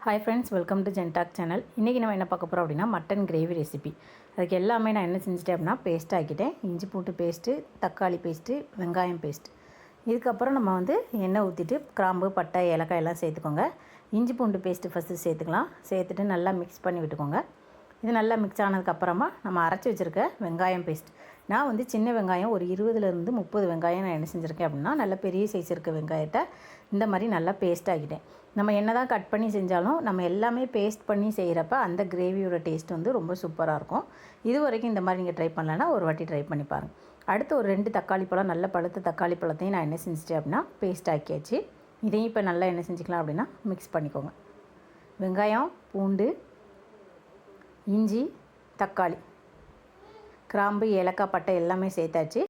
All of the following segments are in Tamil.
ஹாய் ஃப்ரெண்ட்ஸ், வெல்கம் டு ஜென்டாக் சேனல். இன்றைக்கி நம்ம என்ன பார்க்க போகிறோம் அப்படின்னா மட்டன் கிரேவி ரெசிபி. அதுக்கு எல்லாமே நான் என்ன செஞ்சுட்டேன் அப்படின்னா பேஸ்ட் ஆக்கிட்டேன். இஞ்சி பூண்டு பேஸ்ட்டு, தக்காளி பேஸ்ட்டு, வெங்காயம் பேஸ்ட். இதுக்கப்புறம் நம்ம எண்ணெய் ஊற்றிட்டு கிராம்பு, பட்டை, ஏலக்காய் எல்லாம் சேர்த்துக்கோங்க. இஞ்சி பூண்டு பேஸ்ட்டு ஃபஸ்ட்டு சேர்த்துக்கலாம். சேர்த்துட்டு நல்லா மிக்ஸ் பண்ணி விட்டுக்கோங்க. இது நல்லா மிக்ஸ் ஆனதுக்கப்புறமா நம்ம அரைச்சி வச்சுருக்க வெங்காயம் பேஸ்ட். நான் சின்ன வெங்காயம் ஒரு 20லேருந்து 30 வெங்காயம் நான் என்ன செஞ்சுருக்கேன் அப்படின்னா நல்ல பெரிய சைஸ் இருக்க வெங்காயத்தை இந்த மாதிரி நல்லா பேஸ்ட் ஆகிட்டேன். நம்ம என்ன தான் கட் பண்ணி செஞ்சாலும் நம்ம எல்லாமே பேஸ்ட் பண்ணி செய்கிறப்ப அந்த கிரேவியோட டேஸ்ட் ரொம்ப சூப்பராக இருக்கும். இது வரைக்கும் இந்த மாதிரி நீங்கள் ட்ரை பண்ணலன்னா ஒரு வாட்டி ட்ரை பண்ணி பாருங்கள். அடுத்து ஒரு 2 தக்காளி பழம், நல்ல பழுத்த தக்காளி பழத்தையும் நான் என்ன செஞ்சிட்டேன் அப்படின்னா பேஸ்ட் ஆக்கியாச்சு. இதையும் இப்போ நல்லா என்ன செஞ்சுக்கலாம் அப்படின்னா மிக்ஸ் பண்ணிக்கோங்க. வெங்காயம், பூண்டு, இஞ்சி, தக்காளி, கிராம்பு, ஏலக்காய், பட்டை எல்லாமே சேர்த்தாச்சு.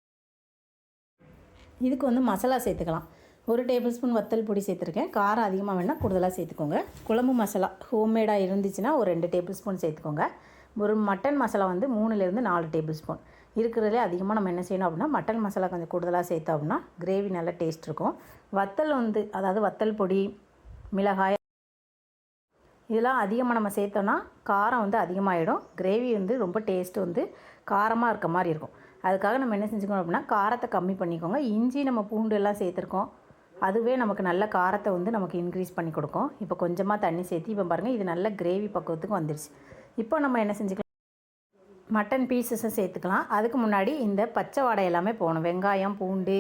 இதுக்கு மசாலா சேர்த்துக்கலாம். 1 டேபிள் ஸ்பூன் வத்தல் பொடி சேர்த்துருக்கேன். காரம் அதிகமாக வேணால் கூடுதலாக சேர்த்துக்கோங்க. குழம்பு மசாலா ஹோம்மேடாக இருந்துச்சுன்னா ஒரு 2 டேபிள் ஸ்பூன் சேர்த்துக்கோங்க. ஒரு மட்டன் மசாலா 3லேருந்து 4 டேபிள் ஸ்பூன் இருக்கிறதுலே அதிகமாக நம்ம என்ன செய்யணும் அப்படின்னா மட்டன் மசாலா கொஞ்சம் கூடுதலாக சேர்த்தோம் அப்படின்னா கிரேவி நல்ல டேஸ்ட் இருக்கும். வத்தல் அதாவது வத்தல் பொடி, மிளகாய் இதெல்லாம் அதிகமாக நம்ம சேர்த்தோன்னா காரம் அதிகமாகிடும். கிரேவி ரொம்ப டேஸ்ட்டு காரமாக இருக்க மாதிரி இருக்கும். அதுக்காக நம்ம என்ன செஞ்சுக்கணும் அப்படின்னா காரத்தை கம்மி பண்ணிக்கோங்க. இஞ்சி, நம்ம பூண்டு எல்லாம் சேர்த்துருக்கோம். அதுவே நமக்கு நல்ல காரத்தை நமக்கு இன்க்ரீஸ் பண்ணி கொடுக்கும். இப்போ கொஞ்சமாக தண்ணி சேர்த்து இப்போ பாருங்கள், இது நல்ல கிரேவி பக்குவத்துக்கு வந்துடுச்சு. இப்போ நம்ம என்ன செஞ்சுக்கலாம், மட்டன் பீசஸை சேர்த்துக்கலாம். அதுக்கு முன்னாடி இந்த பச்சை வாடை எல்லாமே போகணும். வெங்காயம், பூண்டு,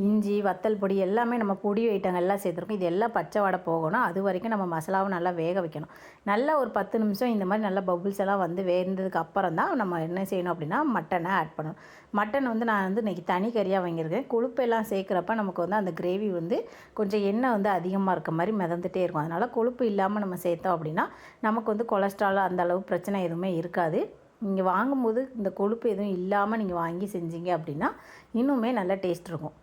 இஞ்சி, வத்தல் பொடி எல்லாமே நம்ம பொடி ஐட்டங்கள் எல்லாம் சேர்த்துருக்கோம். இது எல்லாம் பச்சை வாடை போகணும். அது வரைக்கும் நம்ம மசாலாவை நல்லா வேக வைக்கணும். நல்லா ஒரு 10 நிமிஷம் இந்த மாதிரி நல்லா பபுள்ஸ் எல்லாம் வேந்ததுக்கு அப்புறம் தான் நம்ம என்ன செய்யணும் அப்படின்னா மட்டனை ஆட் பண்ணணும். மட்டன் நான் இன்றைக்கி தனி கறியாக வாங்கியிருக்கேன். கொழுப்பெல்லாம் சேர்க்குறப்ப நமக்கு அந்த கிரேவி கொஞ்சம் எண்ணெய் அதிகமாக இருக்க மாதிரி மிதந்துகிட்டே இருக்கும். அதனால் கொழுப்பு இல்லாமல் நம்ம சேர்த்தோம் அப்படின்னா நமக்கு கொலஸ்ட்ரால் அந்த அளவு பிரச்சனை எதுவுமே இருக்காது. நீங்கள் வாங்கும்போது இந்த கொழுப்பு எதுவும் இல்லாமல் நீங்கள் வாங்கி செஞ்சீங்க அப்படின்னா இன்னுமே நல்ல டேஸ்ட் இருக்கும்.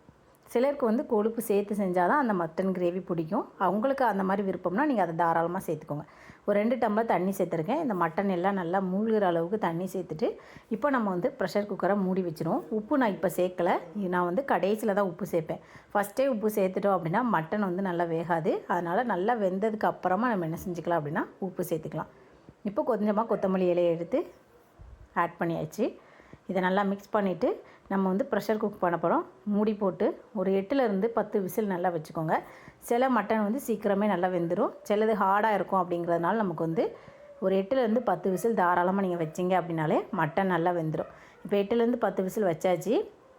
சிலருக்கு கொழுப்பு சேர்த்து செஞ்சால் தான் அந்த மட்டன் கிரேவி பிடிக்கும். அவங்களுக்கு அந்த மாதிரி விருப்பம்னா நீங்கள் அதை தாராளமாக சேர்த்துக்கோங்க. ஒரு 2 டம்ளர் தண்ணி சேர்த்துருக்கேன். இந்த மட்டன் எல்லாம் நல்லா மூழ்கிற அளவுக்கு தண்ணி சேர்த்துட்டு இப்போ நம்ம ப்ரெஷர் குக்கரை மூடி வச்சுருவோம். உப்பு நான் இப்போ சேர்க்கலை. நான் கடைசியில் தான் உப்பு சேர்ப்பேன். ஃபஸ்ட்டே உப்பு சேர்த்துட்டோம் அப்படின்னா மட்டன் நல்லா வேகாது. அதனால் நல்லா வெந்ததுக்கு அப்புறமா நம்ம என்ன செஞ்சுக்கலாம் அப்படின்னா உப்பு சேர்த்துக்கலாம். இப்போ கொஞ்சமாக கொத்தமல்லி இலையை எடுத்து ஆட் பண்ணியாச்சு. இதை நல்லா மிக்ஸ் பண்ணிவிட்டு நம்ம ப்ரெஷர் குக் பண்ண போகிறோம். மூடி போட்டு ஒரு 8லேருந்து 10 விசில் நல்லா வச்சுக்கோங்க. சில மட்டன் சீக்கிரமே நல்லா வெந்துடும், சிலது ஹார்டாக இருக்கும். அப்படிங்கிறதுனால நமக்கு ஒரு 8லேருந்து 10 விசில் தாராளமாக நீங்கள் வச்சிங்க அப்படின்னாலே மட்டன் நல்லா வெந்துடும். இப்போ 8லேருந்து 10 விசில் வச்சாச்சு.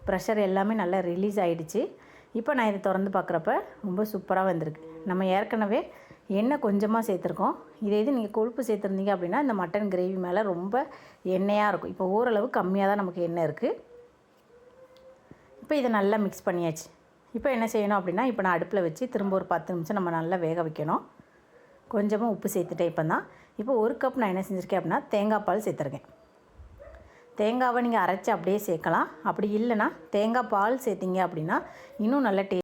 ப்ரெஷர் எல்லாமே நல்லா ரிலீஸ் ஆகிடுச்சு. இப்போ நான் இதை திறந்து பார்க்குறப்ப ரொம்ப சூப்பராக வந்திருக்கு. நம்ம ஏற்கனவே எண்ணெய் கொஞ்சமாக சேர்த்துருக்கோம். இது நீங்கள் கொழுப்பு சேர்த்துருந்தீங்க அப்படின்னா இந்த மட்டன் கிரேவி மேலே ரொம்ப எண்ணெயாக இருக்கும். இப்போ ஓரளவு கம்மியாக தான் நமக்கு எண்ணெய் இருக்குது. இப்போ இதை நல்லா மிக்ஸ் பண்ணியாச்சு. இப்போ என்ன செய்யணும் அப்படின்னா இப்போ நான் அடுப்பில் வச்சு திரும்ப ஒரு 10 நிமிஷம் நம்ம நல்லா வேக வைக்கணும். கொஞ்சமாக உப்பு சேர்த்துட்டேன். இப்போ 1 கப் நான் என்ன செஞ்சுருக்கேன் அப்படின்னா தேங்காய் பால் சேர்த்துருக்கேன். தேங்காவை நீங்கள் அரைச்சி அப்படியே சேர்க்கலாம். அப்படி இல்லைன்னா தேங்காய் பால் சேர்த்திங்க அப்படின்னா இன்னும் நல்ல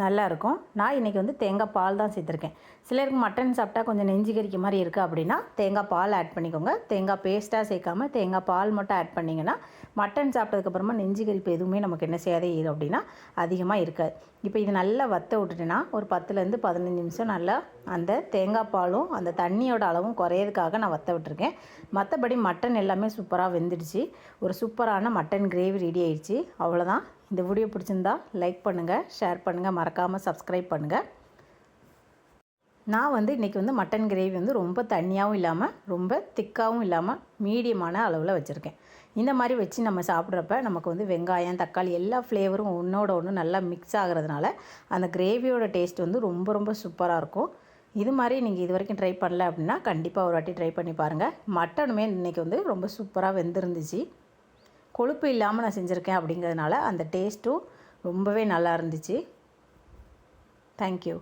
நல்லா இருக்கும். நான் இன்றைக்கி தேங்காய் பால் தான் சேர்த்துருக்கேன். சிலருக்கு மட்டன் சாப்பிட்டா கொஞ்சம் நெஞ்சு கறிக்க மாதிரி இருக்குது அப்படின்னா தேங்காய் பால் ஆட் பண்ணிக்கோங்க. தேங்காய் பேஸ்ட்டாக சேர்க்காமல் தேங்காய் பால் மட்டும் ஆட் பண்ணிங்கன்னா மட்டன் சாப்பிட்டதுக்கப்புறமா நெஞ்சு கறிப்பு எதுவுமே நமக்கு என்ன செய்யாதே அப்படின்னா அதிகமாக இருக்காது. இப்போ இது நல்லா வற்ற விட்டுட்டுன்னா ஒரு 10லேருந்து 15 நிமிஷம் நல்லா அந்த தேங்காய் பாலும் அந்த தண்ணியோட அளவும் குறையிறதுக்காக நான் வற்ற விட்டுருக்கேன். மற்றபடி மட்டன் எல்லாமே சூப்பராக வெந்துடுச்சு. ஒரு சூப்பரான மட்டன் கிரேவி ரெடி ஆயிடுச்சு. அவ்வளோதான். இந்த வீடியோ பிடிச்சிருந்தா லைக் பண்ணுங்கள், ஷேர் பண்ணுங்கள், மறக்காமல் சப்ஸ்கிரைப் பண்ணுங்கள். நான் இன்றைக்கி மட்டன் கிரேவி ரொம்ப தண்ணியாகவும் இல்லாமல் ரொம்ப திக்காகவும் இல்லாமல் மீடியமான அளவில் வச்சுருக்கேன். இந்த மாதிரி வச்சு நம்ம சாப்பிட்றப்ப நமக்கு வெங்காயம், தக்காளி எல்லா ஃப்ளேவரும் ஒன்றோட ஒன்று நல்லா மிக்ஸ் ஆகிறதுனால அந்த கிரேவியோட டேஸ்ட் ரொம்ப ரொம்ப சூப்பராக இருக்கும். இது மாதிரி நீங்கள் இது வரைக்கும் ட்ரை பண்ணல அப்படின்னா கண்டிப்பாக ஒரு வாட்டி ட்ரை பண்ணி பாருங்கள். மட்டனுமே இன்றைக்கி ரொம்ப சூப்பராக வெந்திருந்துச்சு. கொழுப்பு இல்லாமல் நான் செஞ்சுருக்கேன் அப்படிங்கிறதுனால அந்த டேஸ்ட்டும் ரொம்பவே நல்லா இருந்துச்சு. தேங்க்யூ.